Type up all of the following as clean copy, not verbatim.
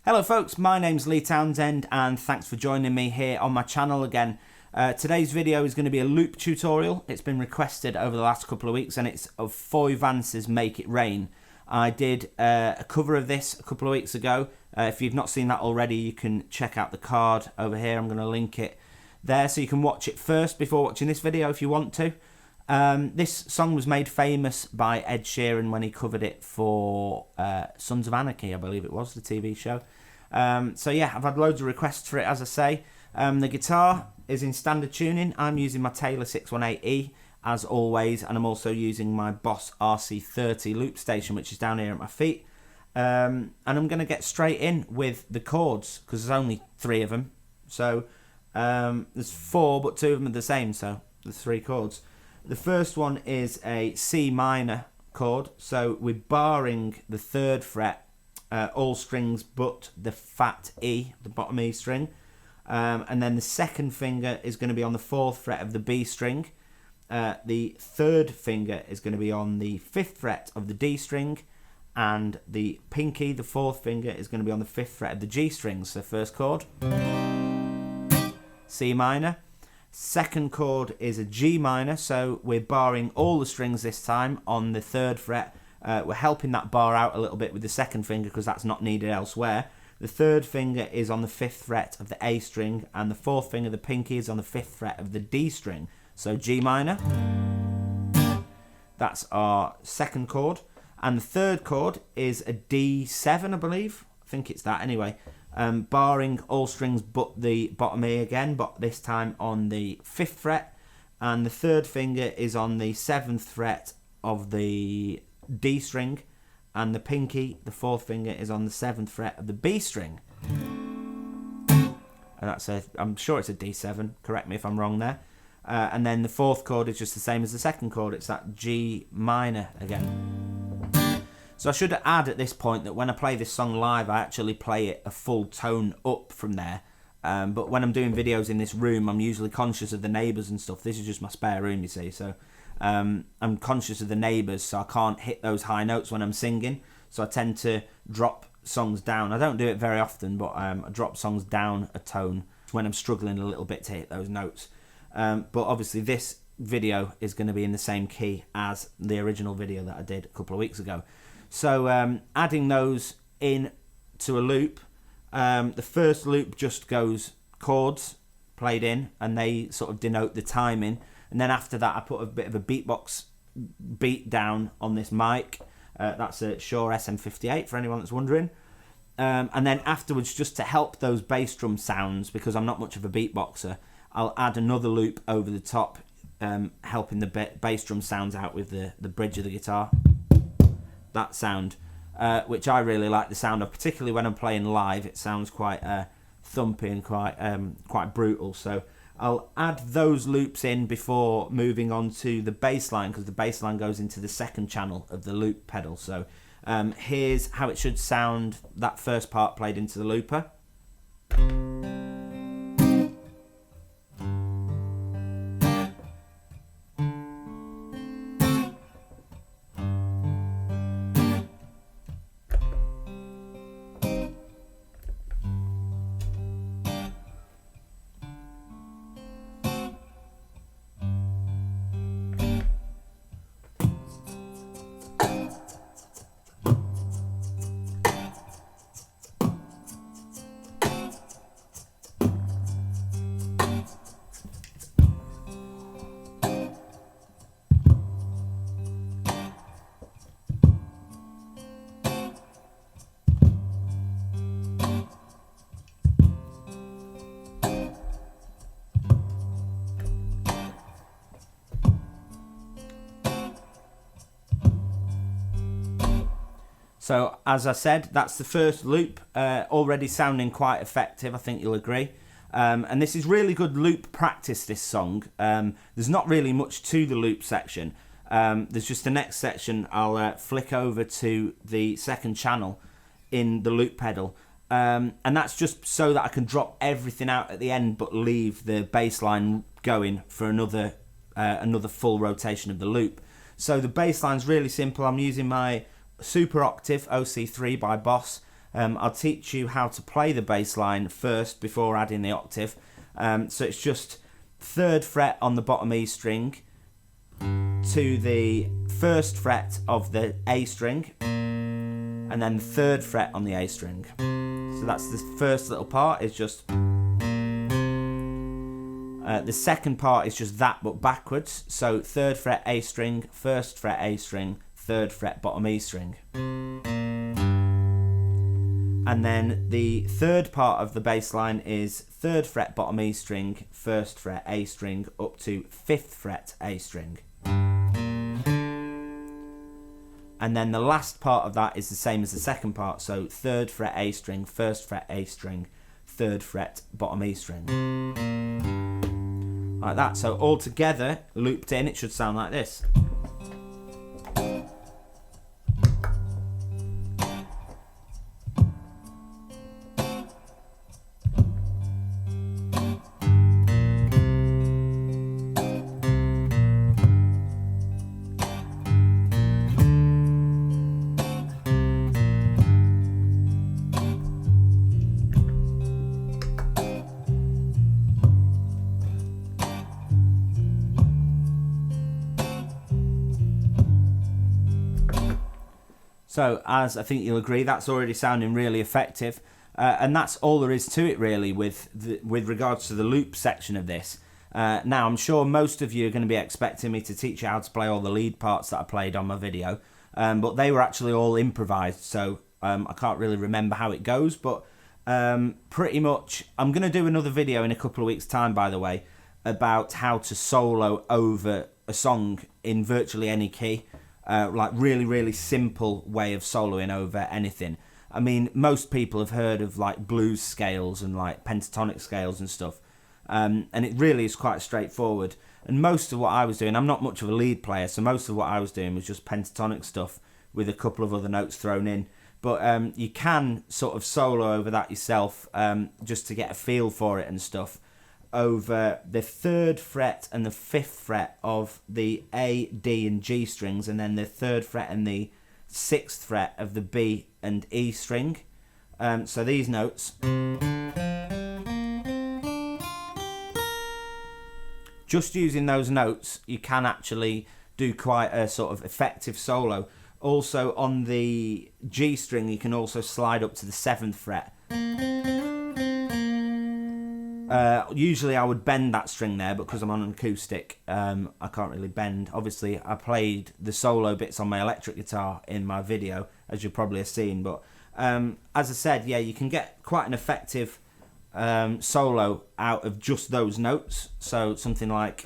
Hello folks, my name's Lee Townsend and thanks for joining me here on my channel again. Today's video is going to be a loop tutorial. It's been requested over the last couple of weeks and it's of Foy Vance's Make It Rain. I did a cover of this a couple of weeks ago. If you've not seen that already, you can check out the card over here. I'm going to link it there so you can watch it first before watching this video if you want to. This song was made famous by Ed Sheeran when he covered it for Sons of Anarchy, I believe it was, the TV show. So yeah, I've had loads of requests for it, as I say. The guitar is in standard tuning. I'm using my Taylor 618E as always, and I'm also using my Boss RC30 loop station, which is down here at my feet. And I'm going to get straight in with the chords, because there's only 3 of them. So there's 4, but 2 of them are the same, so there's 3 chords. The first one is a C minor chord, so we're barring the 3rd fret, all strings but the fat E, the bottom E string, and then the 2nd finger is going to be on the 4th fret of the B string, the 3rd finger is going to be on the 5th fret of the D string, and the pinky, the 4th finger, is going to be on the 5th fret of the G string. So first chord, C minor. 2nd chord is a G minor, so we're barring all the strings this time on the 3rd fret. We're helping that bar out a little bit with the 2nd finger because that's not needed elsewhere. The 3rd finger is on the 5th fret of the A string, and the 4th finger, the pinky, is on the 5th fret of the D string. So G minor, that's our 2nd chord. And the 3rd chord is a D7, I believe. I think it's that anyway. Barring all strings but the bottom E again, but this time on the 5th fret, and the 3rd finger is on the 7th fret of the D string, and the pinky, the 4th finger, is on the 7th fret of the B string. And I'm sure it's a D7, correct me if I'm wrong there. And then the 4th chord is just the same as the 2nd chord, it's that G minor again. So I should add at this point that when I play this song live, I actually play it a full tone up from there. But when I'm doing videos in this room, I'm usually conscious of the neighbours and stuff. This is just my spare room, you see. So I'm conscious of the neighbours, so I can't hit those high notes when I'm singing. So I tend to drop songs down. I don't do it very often, but I drop songs down a tone when I'm struggling a little bit to hit those notes. But obviously this video is going to be in the same key as the original video that I did a couple of weeks ago. So adding those in to a loop, the first loop just goes chords played in, and they sort of denote the timing. And then after that, I put a bit of a beatbox beat down on this mic. That's a Shure SM58 for anyone that's wondering. And then afterwards, just to help those bass drum sounds, because I'm not much of a beatboxer, I'll add another loop over the top, helping the bass drum sounds out with the bridge of the guitar. That sound, which I really like the sound of, particularly when I'm playing live. It sounds quite thumpy and quite brutal. So I'll add those loops in before moving on to the bass line, because the bass line goes into the 2nd channel of the loop pedal. So here's how it should sound, that first part played into the looper. So, as I said, that's the first loop, already sounding quite effective, I think you'll agree. And this is really good loop practice, this song. There's not really much to the loop section. There's just the next section. I'll flick over to the 2nd channel in the loop pedal. And that's just so that I can drop everything out at the end but leave the bass line going for another full rotation of the loop. So the bass line's really simple. I'm using my Super Octave OC3 by Boss. I'll teach you how to play the bass line first before adding the octave. So it's just 3rd fret on the bottom E string to the 1st fret of the A string, and then the 3rd fret on the A string. So that's the first little part, is just... the second part is just that, but backwards. So 3rd fret A string, 1st fret A string, 3rd fret bottom E string. And then the third part of the bass line is 3rd fret bottom E string, 1st fret A string, up to 5th fret A string. And then the last part of that is the same as the second part. So 3rd fret A string, 1st fret A string, 3rd fret bottom E string. Like that. So all together, looped in, it should sound like this. So, as I think you'll agree, that's already sounding really effective, and that's all there is to it really with regards to the loop section of this. Now, I'm sure most of you are going to be expecting me to teach you how to play all the lead parts that I played on my video, but they were actually all improvised, so I can't really remember how it goes, but pretty much, I'm going to do another video in a couple of weeks' time, by the way, about how to solo over a song in virtually any key. Like really simple way of soloing over anything. I mean, most people have heard of like blues scales and like pentatonic scales and stuff, and it really is quite straightforward. And most of what I was doing, I'm not much of a lead player, so most of what I was doing was just pentatonic stuff with a couple of other notes thrown in. But you can sort of solo over that yourself, just to get a feel for it and stuff, over the 3rd fret and the 5th fret of the A, D and G strings, and then the 3rd fret and the 6th fret of the B and E string. So these notes, just using those notes, you can actually do quite a sort of effective solo. Also on the G string, you can also slide up to the 7th fret. Usually I would bend that string there, but because I'm on an acoustic, I can't really bend. Obviously, I played the solo bits on my electric guitar in my video, as you probably have seen. But as I said, yeah, you can get quite an effective solo out of just those notes. So something like...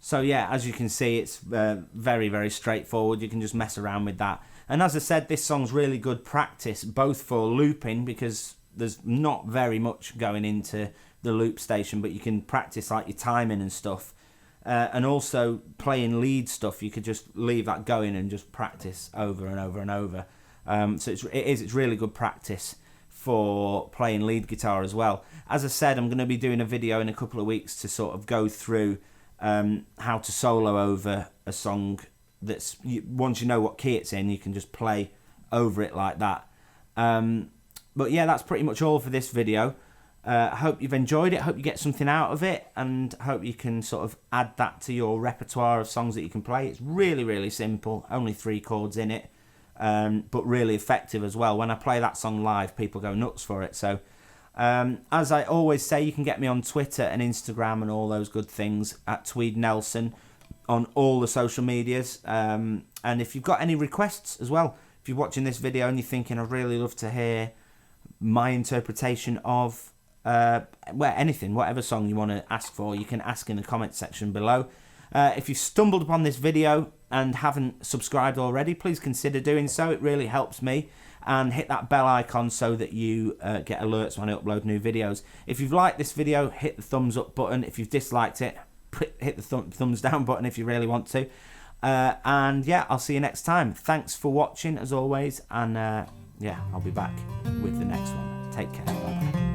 So yeah, as you can see, it's very straightforward. You can just mess around with that. And as I said, this song's really good practice, both for looping, because there's not very much going into the loop station, but you can practice like your timing and stuff. And also playing lead stuff, you could just leave that going and just practice over and over and over. So it's really good practice for playing lead guitar as well. As I said, I'm going to be doing a video in a couple of weeks to sort of go through how to solo over a song that's, once you know what key it's in, you can just play over it like that. But yeah, that's pretty much all for this video. I hope you've enjoyed it, hope you get something out of it, and hope you can sort of add that to your repertoire of songs that you can play. It's really simple, only 3 chords in it, but really effective as well. When I play that song live, people go nuts for it. So as I always say, you can get me on Twitter and Instagram and all those good things at Tweed Nelson on all the social medias. And if you've got any requests as well, If you're watching this video and you're thinking, I'd really love to hear my interpretation of anything, whatever song you want to ask for, you can ask in the comment section below. If you've stumbled upon this video and haven't subscribed already, please consider doing so. It really helps me. And hit that bell icon so that you get alerts when I upload new videos. If you've liked this video, hit the thumbs up button. If you've disliked it, hit the thumbs down button if you really want to. And yeah, I'll see you next time. Thanks for watching as always, and yeah, I'll be back with the next one. Take care. Bye bye.